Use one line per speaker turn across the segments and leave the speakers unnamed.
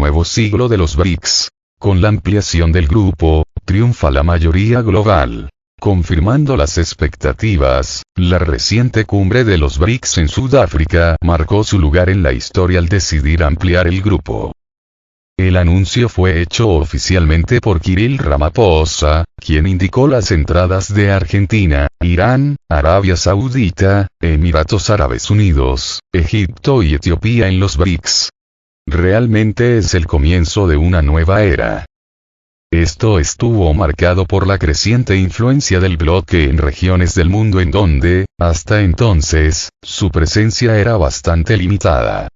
nuevo siglo de los BRICS. Con la ampliación del grupo, triunfa la mayoría global. Confirmando las expectativas, la reciente cumbre de los BRICS en Sudáfrica marcó su lugar en la historia al decidir ampliar el grupo. El anuncio fue hecho oficialmente por Kirill Ramaphosa, quien indicó las entradas de Argentina, Irán, Arabia Saudita, Emiratos Árabes Unidos, Egipto y Etiopía en los BRICS. Realmente es el comienzo de una nueva era. Esto estuvo marcado por la creciente influencia del bloque en regiones del mundo en donde, hasta entonces, su presencia era bastante limitada.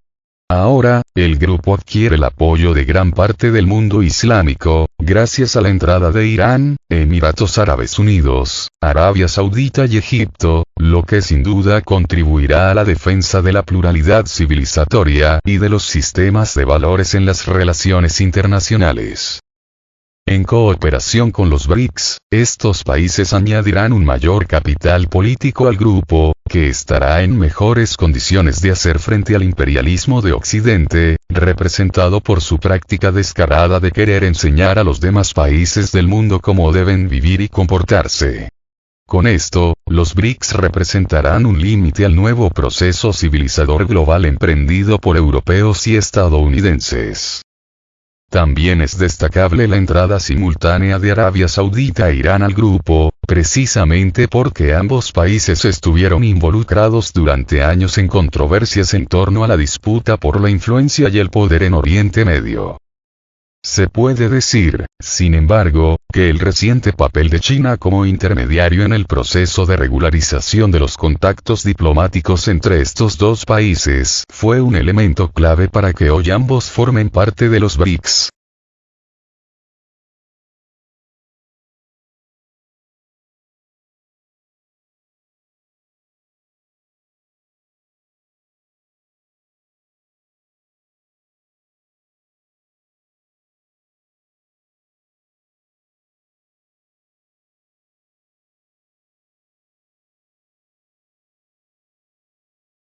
Ahora, el grupo adquiere el apoyo de gran parte del mundo islámico, gracias a la entrada de Irán, Emiratos Árabes Unidos, Arabia Saudita y Egipto, lo que sin duda contribuirá a la defensa de la pluralidad civilizatoria y de los sistemas de valores en las relaciones internacionales. En cooperación con los BRICS, estos países añadirán un mayor capital político al grupo, que estará en mejores condiciones de hacer frente al imperialismo de Occidente, representado por su práctica descarada de querer enseñar a los demás países del mundo cómo deben vivir y comportarse. Con esto, los BRICS representarán un límite al nuevo proceso civilizador global emprendido por europeos y estadounidenses. También es destacable la entrada simultánea de Arabia Saudita e Irán al grupo, precisamente porque ambos países estuvieron involucrados durante años en controversias en torno a la disputa por la influencia y el poder en Oriente Medio. Se puede decir, sin embargo, que el reciente papel de China como intermediario en el proceso de regularización de los contactos diplomáticos entre estos dos países fue un elemento clave para que hoy ambos formen parte de los BRICS.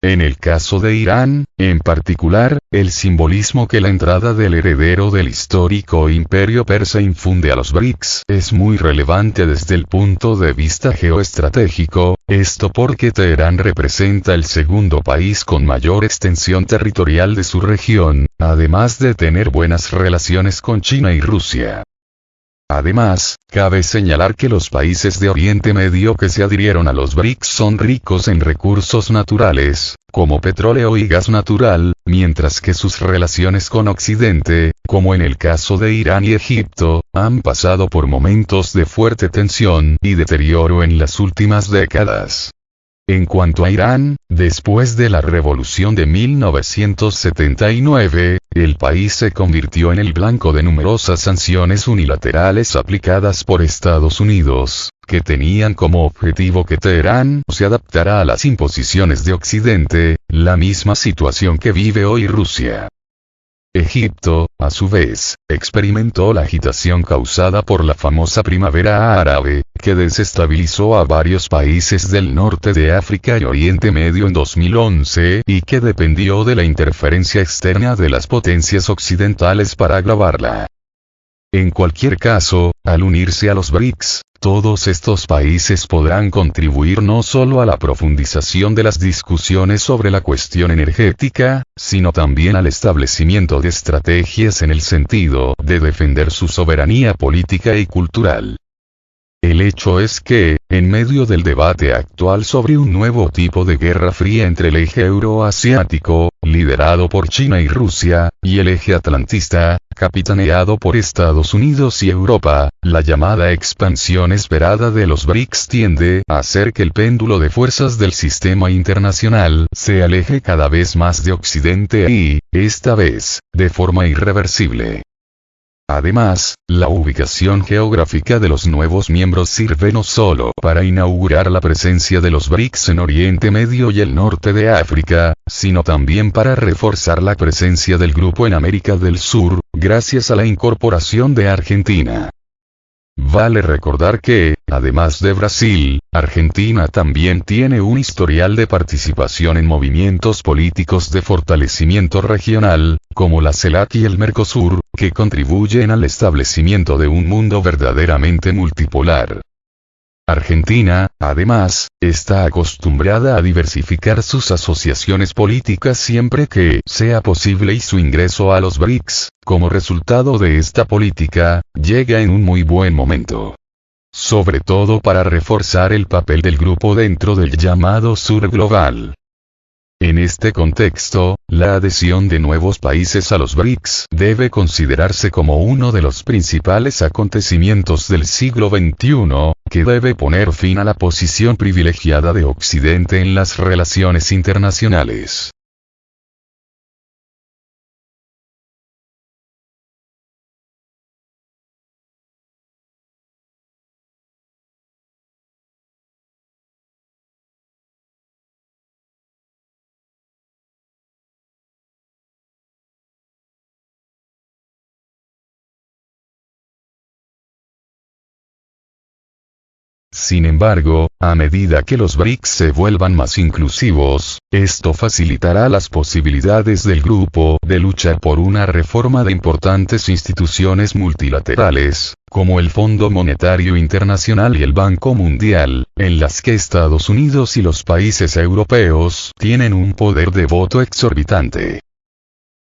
En el caso de Irán, en particular, el simbolismo que la entrada del heredero del histórico imperio persa infunde a los BRICS es muy relevante desde el punto de vista geoestratégico, esto porque Teherán representa el segundo país con mayor extensión territorial de su región, además de tener buenas relaciones con China y Rusia. Además, cabe señalar que los países de Oriente Medio que se adhirieron a los BRICS son ricos en recursos naturales, como petróleo y gas natural, mientras que sus relaciones con Occidente, como en el caso de Irán y Egipto, han pasado por momentos de fuerte tensión y deterioro en las últimas décadas. En cuanto a Irán, después de la revolución de 1979, el país se convirtió en el blanco de numerosas sanciones unilaterales aplicadas por Estados Unidos, que tenían como objetivo que Teherán se adaptara a las imposiciones de Occidente, la misma situación que vive hoy Rusia. Egipto, a su vez, experimentó la agitación causada por la famosa primavera árabe, que desestabilizó a varios países del norte de África y Oriente Medio en 2011 y que dependió de la interferencia externa de las potencias occidentales para agravarla. En cualquier caso, al unirse a los BRICS, todos estos países podrán contribuir no solo a la profundización de las discusiones sobre la cuestión energética, sino también al establecimiento de estrategias en el sentido de defender su soberanía política y cultural. El hecho es que, en medio del debate actual sobre un nuevo tipo de guerra fría entre el eje euroasiático, liderado por China y Rusia, y el eje atlantista, capitaneado por Estados Unidos y Europa, la llamada expansión esperada de los BRICS tiende a hacer que el péndulo de fuerzas del sistema internacional se aleje cada vez más de Occidente y, esta vez, de forma irreversible. Además, la ubicación geográfica de los nuevos miembros sirve no solo para inaugurar la presencia de los BRICS en Oriente Medio y el norte de África, sino también para reforzar la presencia del grupo en América del Sur, gracias a la incorporación de Argentina. Vale recordar que, además de Brasil, Argentina también tiene un historial de participación en movimientos políticos de fortalecimiento regional, como la CELAC y el Mercosur, que contribuyen al establecimiento de un mundo verdaderamente multipolar. Argentina, además, está acostumbrada a diversificar sus asociaciones políticas siempre que sea posible y su ingreso a los BRICS, como resultado de esta política, llega en un muy buen momento. Sobre todo para reforzar el papel del grupo dentro del llamado Sur global. En este contexto, la adhesión de nuevos países a los BRICS debe considerarse como uno de los principales acontecimientos del siglo XXI, que debe poner fin a la posición privilegiada de Occidente en las relaciones internacionales. Sin embargo, a medida que los BRICS se vuelvan más inclusivos, esto facilitará las posibilidades del grupo de luchar por una reforma de importantes instituciones multilaterales, como el Fondo Monetario Internacional y el Banco Mundial, en las que Estados Unidos y los países europeos tienen un poder de voto exorbitante.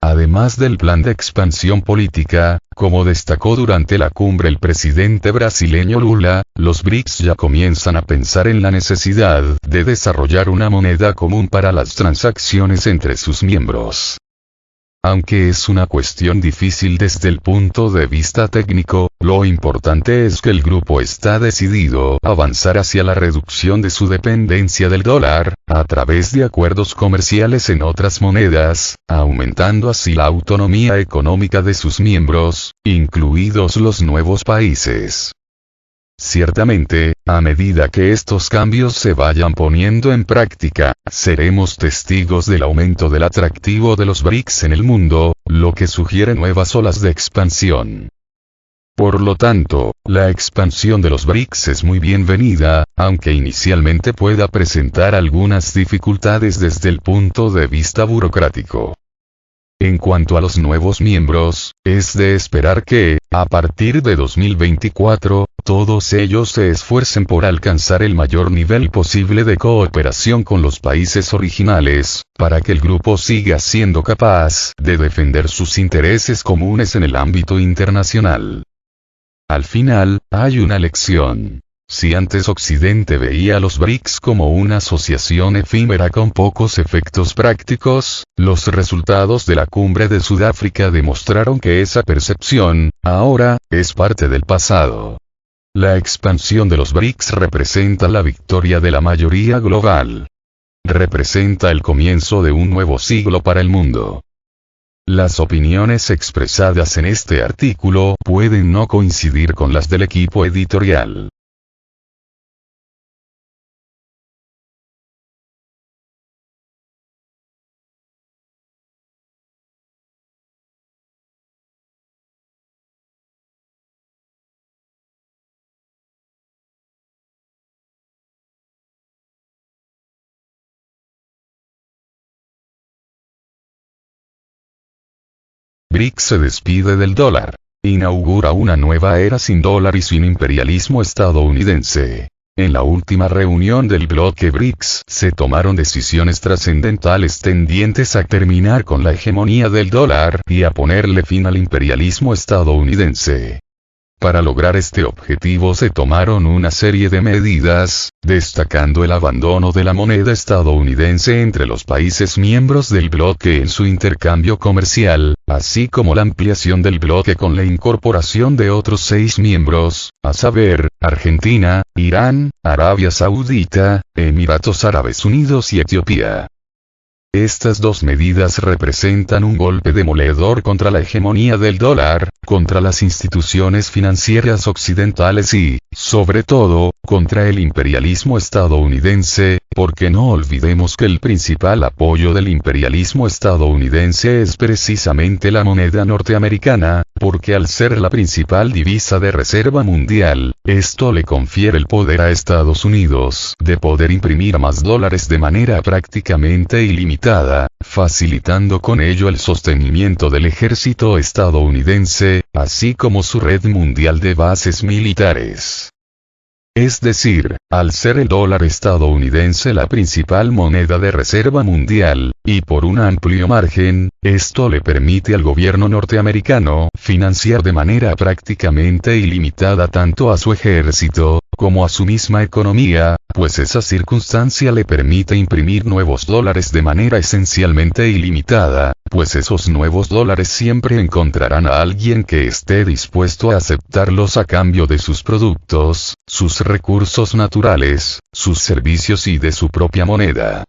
Además del plan de expansión política, como destacó durante la cumbre el presidente brasileño Lula, los BRICS ya comienzan a pensar en la necesidad de desarrollar una moneda común para las transacciones entre sus miembros. Aunque es una cuestión difícil desde el punto de vista técnico, lo importante es que el grupo está decidido a avanzar hacia la reducción de su dependencia del dólar, a través de acuerdos comerciales en otras monedas, aumentando así la autonomía económica de sus miembros, incluidos los nuevos países. Ciertamente, a medida que estos cambios se vayan poniendo en práctica, seremos testigos del aumento del atractivo de los BRICS en el mundo, lo que sugiere nuevas olas de expansión. Por lo tanto, la expansión de los BRICS es muy bienvenida, aunque inicialmente pueda presentar algunas dificultades desde el punto de vista burocrático. En cuanto a los nuevos miembros, es de esperar que, a partir de 2024, todos ellos se esfuercen por alcanzar el mayor nivel posible de cooperación con los países originales, para que el grupo siga siendo capaz de defender sus intereses comunes en el ámbito internacional. Al final, hay una lección. Si antes Occidente veía a los BRICS como una asociación efímera con pocos efectos prácticos, los resultados de la cumbre de Sudáfrica demostraron que esa percepción, ahora, es parte del pasado. La expansión de los BRICS representa la victoria de la mayoría global. Representa el comienzo de un nuevo siglo para el mundo. Las opiniones expresadas en este artículo pueden no coincidir con las del equipo editorial. BRICS se despide del dólar. Inaugura una nueva era sin dólar y sin imperialismo estadounidense. En la última reunión del bloque BRICS se tomaron decisiones trascendentales tendientes a terminar con la hegemonía del dólar y a ponerle fin al imperialismo estadounidense. Para lograr este objetivo se tomaron una serie de medidas, destacando el abandono de la moneda estadounidense entre los países miembros del bloque en su intercambio comercial, así como la ampliación del bloque con la incorporación de otros 6 miembros, a saber, Argentina, Irán, Arabia Saudita, Emiratos Árabes Unidos y Etiopía. Estas dos medidas representan un golpe demoledor contra la hegemonía del dólar, contra las instituciones financieras occidentales y, sobre todo, contra el imperialismo estadounidense, porque no olvidemos que el principal apoyo del imperialismo estadounidense es precisamente la moneda norteamericana, porque al ser la principal divisa de reserva mundial, esto le confiere el poder a Estados Unidos de poder imprimir más dólares de manera prácticamente ilimitada, facilitando con ello el sostenimiento del ejército estadounidense, así como su red mundial de bases militares. Es decir, al ser el dólar estadounidense la principal moneda de reserva mundial, y por un amplio margen, esto le permite al gobierno norteamericano financiar de manera prácticamente ilimitada tanto a su ejército, como a su misma economía, pues esa circunstancia le permite imprimir nuevos dólares de manera esencialmente ilimitada, pues esos nuevos dólares siempre encontrarán a alguien que esté dispuesto a aceptarlos a cambio de sus productos, sus recursos naturales, sus servicios y de su propia moneda.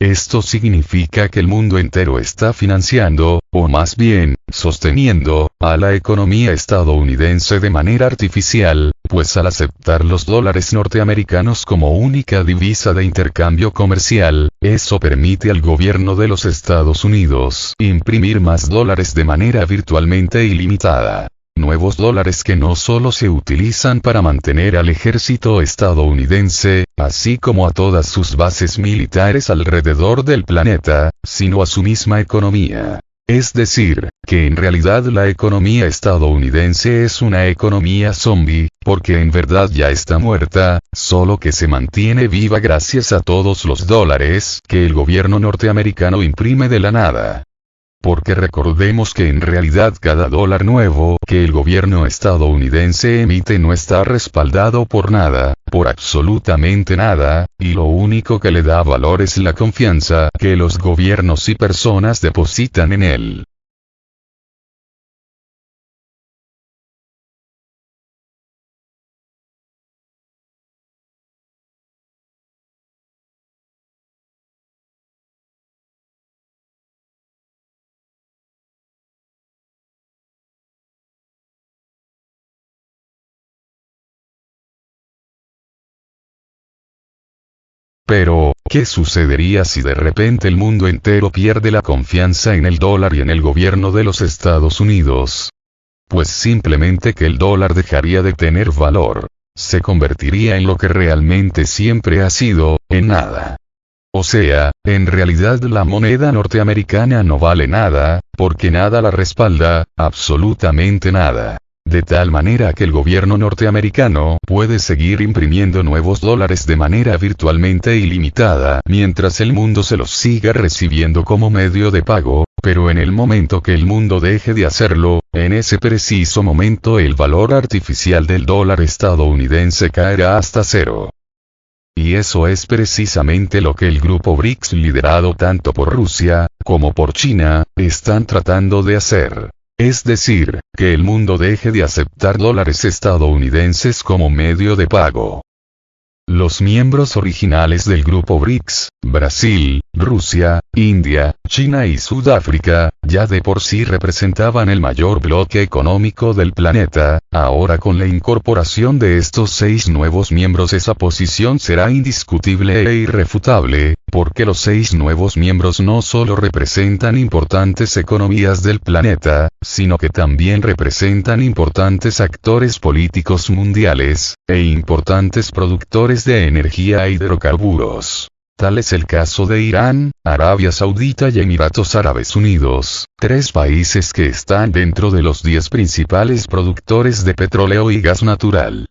Esto significa que el mundo entero está financiando, o más bien, sosteniendo, a la economía estadounidense de manera artificial, pues al aceptar los dólares norteamericanos como única divisa de intercambio comercial, eso permite al gobierno de los Estados Unidos imprimir más dólares de manera virtualmente ilimitada. Nuevos dólares que no solo se utilizan para mantener al ejército estadounidense, así como a todas sus bases militares alrededor del planeta, sino a su misma economía. Es decir, que en realidad la economía estadounidense es una economía zombie, porque en verdad ya está muerta, solo que se mantiene viva gracias a todos los dólares que el gobierno norteamericano imprime de la nada. Porque recordemos que en realidad cada dólar nuevo que el gobierno estadounidense emite no está respaldado por nada, por absolutamente nada, y lo único que le da valor es la confianza que los gobiernos y personas depositan en él. Pero, ¿qué sucedería si de repente el mundo entero pierde la confianza en el dólar y en el gobierno de los Estados Unidos? Pues simplemente que el dólar dejaría de tener valor. Se convertiría en lo que realmente siempre ha sido, en nada. O sea, en realidad la moneda norteamericana no vale nada, porque nada la respalda, absolutamente nada. De tal manera que el gobierno norteamericano puede seguir imprimiendo nuevos dólares de manera virtualmente ilimitada mientras el mundo se los siga recibiendo como medio de pago, pero en el momento que el mundo deje de hacerlo, en ese preciso momento el valor artificial del dólar estadounidense caerá hasta cero. Y eso es precisamente lo que el grupo BRICS, liderado tanto por Rusia, como por China, están tratando de hacer. Es decir, que el mundo deje de aceptar dólares estadounidenses como medio de pago. Los miembros originales del grupo BRICS, Brasil, Rusia, India, China y Sudáfrica, ya de por sí representaban el mayor bloque económico del planeta, ahora con la incorporación de estos 6 nuevos miembros esa posición será indiscutible e irrefutable, porque los 6 nuevos miembros no solo representan importantes economías del planeta, sino que también representan importantes actores políticos mundiales, e importantes productores de energía e hidrocarburos. Tal es el caso de Irán, Arabia Saudita y Emiratos Árabes Unidos, 3 países que están dentro de los 10 principales productores de petróleo y gas natural.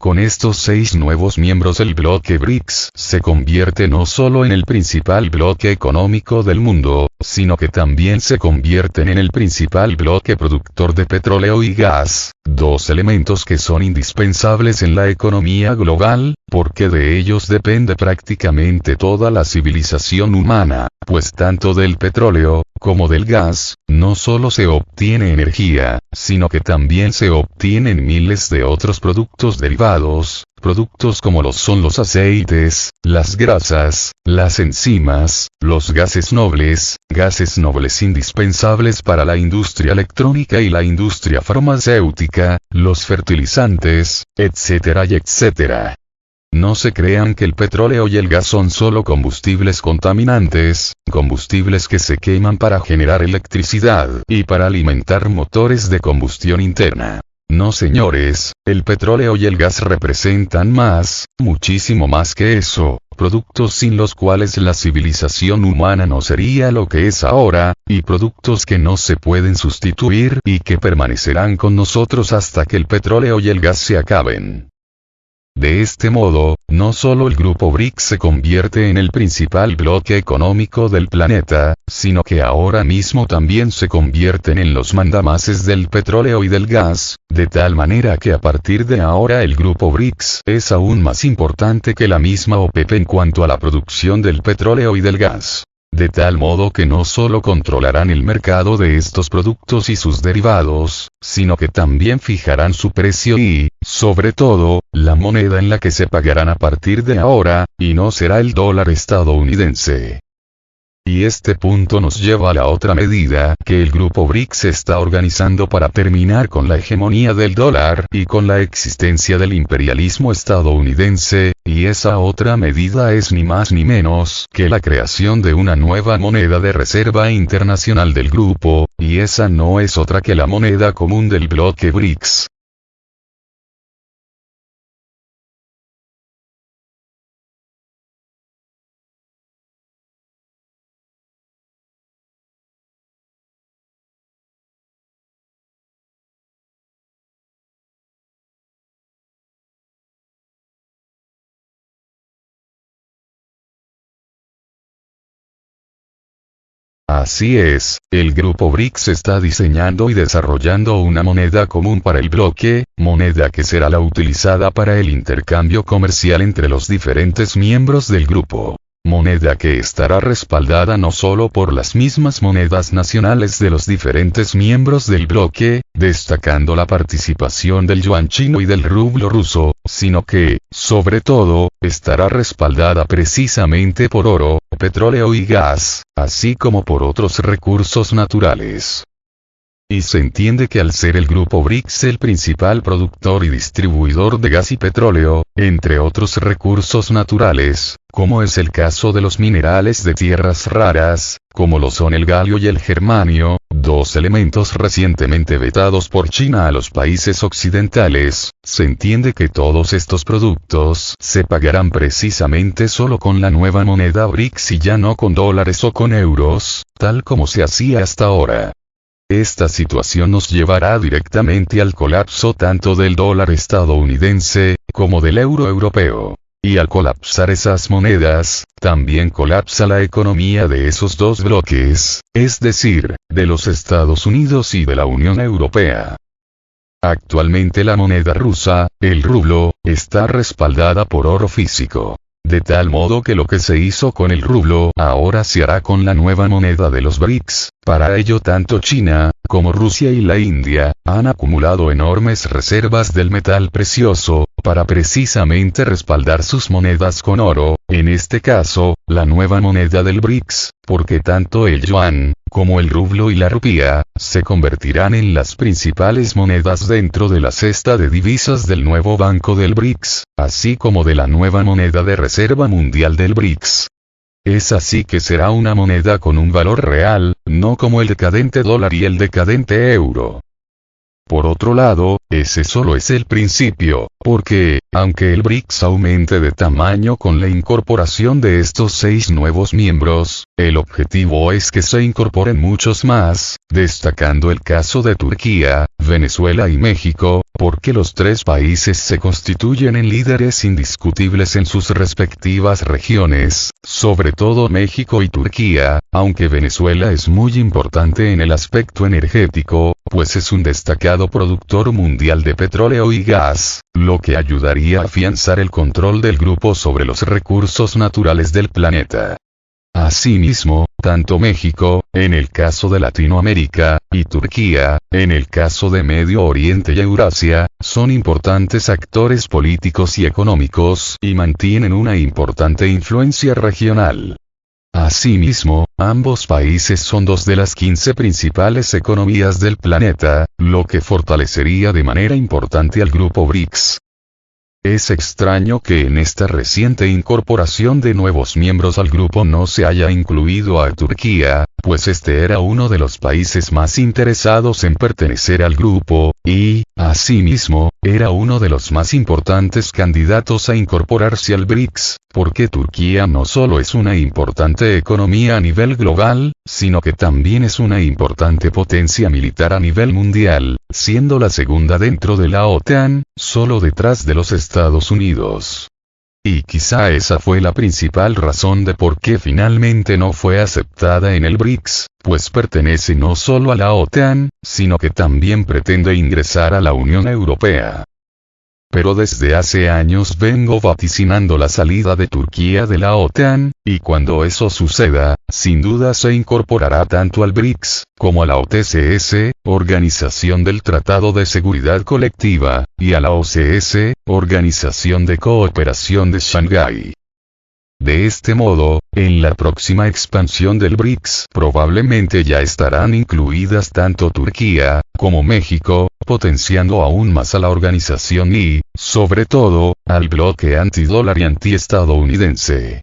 Con estos 6 nuevos miembros el bloque BRICS se convierte no solo en el principal bloque económico del mundo, sino que también se convierten en el principal bloque productor de petróleo y gas, 2 elementos que son indispensables en la economía global, porque de ellos depende prácticamente toda la civilización humana, pues tanto del petróleo, como del gas, no solo se obtiene energía, sino que también se obtienen miles de otros productos derivados, productos como lo son los aceites, las grasas, las enzimas, los gases nobles indispensables para la industria electrónica y la industria farmacéutica, los fertilizantes, etcétera y etcétera. No se crean que el petróleo y el gas son solo combustibles contaminantes, combustibles que se queman para generar electricidad y para alimentar motores de combustión interna. No señores, el petróleo y el gas representan más, muchísimo más que eso, productos sin los cuales la civilización humana no sería lo que es ahora, y productos que no se pueden sustituir y que permanecerán con nosotros hasta que el petróleo y el gas se acaben. De este modo, no solo el grupo BRICS se convierte en el principal bloque económico del planeta, sino que ahora mismo también se convierten en los mandamases del petróleo y del gas, de tal manera que a partir de ahora el grupo BRICS es aún más importante que la misma OPEP en cuanto a la producción del petróleo y del gas. De tal modo que no solo controlarán el mercado de estos productos y sus derivados, sino que también fijarán su precio y, sobre todo, la moneda en la que se pagarán a partir de ahora, y no será el dólar estadounidense. Y este punto nos lleva a la otra medida que el grupo BRICS está organizando para terminar con la hegemonía del dólar y con la existencia del imperialismo estadounidense, y esa otra medida es ni más ni menos que la creación de una nueva moneda de reserva internacional del grupo, y esa no es otra que la moneda común del bloque BRICS. Así es, el grupo BRICS está diseñando y desarrollando una moneda común para el bloque, moneda que será la utilizada para el intercambio comercial entre los diferentes miembros del grupo. Moneda que estará respaldada no solo por las mismas monedas nacionales de los diferentes miembros del bloque, destacando la participación del yuan chino y del rublo ruso, sino que, sobre todo, estará respaldada precisamente por oro, petróleo y gas, así como por otros recursos naturales. Y se entiende que al ser el grupo BRICS el principal productor y distribuidor de gas y petróleo, entre otros recursos naturales, como es el caso de los minerales de tierras raras, como lo son el galio y el germanio, dos elementos recientemente vetados por China a los países occidentales, se entiende que todos estos productos se pagarán precisamente solo con la nueva moneda BRICS y ya no con dólares o con euros, tal como se hacía hasta ahora. Esta situación nos llevará directamente al colapso tanto del dólar estadounidense, como del euro europeo. Y al colapsar esas monedas, también colapsa la economía de esos dos bloques, es decir, de los Estados Unidos y de la Unión Europea. Actualmente la moneda rusa, el rublo, está respaldada por oro físico. De tal modo que lo que se hizo con el rublo ahora se hará con la nueva moneda de los BRICS. Para ello tanto China, como Rusia y la India, han acumulado enormes reservas del metal precioso, para precisamente respaldar sus monedas con oro, en este caso, la nueva moneda del BRICS, porque tanto el yuan, como el rublo y la rupia, se convertirán en las principales monedas dentro de la cesta de divisas del nuevo banco del BRICS, así como de la nueva moneda de reserva mundial del BRICS. Es así que será una moneda con un valor real, no como el decadente dólar y el decadente euro. Por otro lado, ese solo es el principio, porque, aunque el BRICS aumente de tamaño con la incorporación de estos 6 nuevos miembros, el objetivo es que se incorporen muchos más, destacando el caso de Turquía, Venezuela y México, porque los tres países se constituyen en líderes indiscutibles en sus respectivas regiones, sobre todo México y Turquía, aunque Venezuela es muy importante en el aspecto energético, pues es un destacado productor mundial de petróleo y gas, lo que ayudaría a afianzar el control del grupo sobre los recursos naturales del planeta. Asimismo, tanto México, en el caso de Latinoamérica, y Turquía, en el caso de Medio Oriente y Eurasia, son importantes actores políticos y económicos y mantienen una importante influencia regional. Asimismo, ambos países son 2 de las 15 principales economías del planeta, lo que fortalecería de manera importante al grupo BRICS. Es extraño que en esta reciente incorporación de nuevos miembros al grupo no se haya incluido a Turquía, pues este era uno de los países más interesados en pertenecer al grupo, y, asimismo, era uno de los más importantes candidatos a incorporarse al BRICS, porque Turquía no solo es una importante economía a nivel global, sino que también es una importante potencia militar a nivel mundial, siendo la segunda dentro de la OTAN, solo detrás de los Estados Unidos. Y quizá esa fue la principal razón de por qué finalmente no fue aceptada en el BRICS, pues pertenece no solo a la OTAN, sino que también pretende ingresar a la Unión Europea. Pero desde hace años vengo vaticinando la salida de Turquía de la OTAN, y cuando eso suceda, sin duda se incorporará tanto al BRICS, como a la OTCS, Organización del Tratado de Seguridad Colectiva, y a la OCS, Organización de Cooperación de Shanghái. De este modo, en la próxima expansión del BRICS probablemente ya estarán incluidas tanto Turquía, como México, potenciando aún más a la organización y, sobre todo, al bloque antidólar y antiestadounidense.